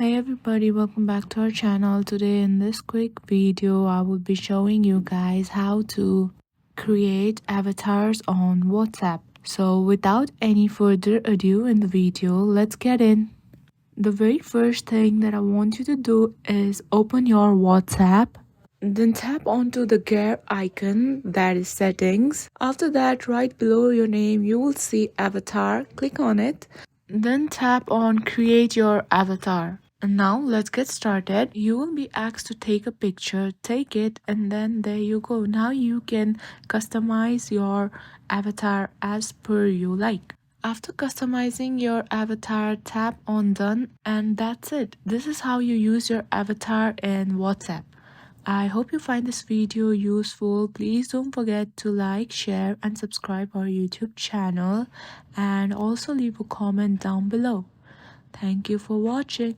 Hey everybody, welcome back to our channel. Today in this quick video, I will be showing you guys how to create avatars on WhatsApp. So without any further ado in the video, let's get in. The very first thing that I want you to do is open your WhatsApp. Then tap onto the gear icon, that is settings. After that, right below your name, you will see avatar. Click on it. Then tap on create your avatar. And now let's get started. You will be asked to take a picture, take it, and then there you go. Now you can customize your avatar as per you like. After customizing your avatar, tap on done, and that's it. This is how you use your avatar in WhatsApp. I hope you find this video useful. Please don't forget to like, share and subscribe our YouTube channel, and also leave a comment down below. Thank you for watching.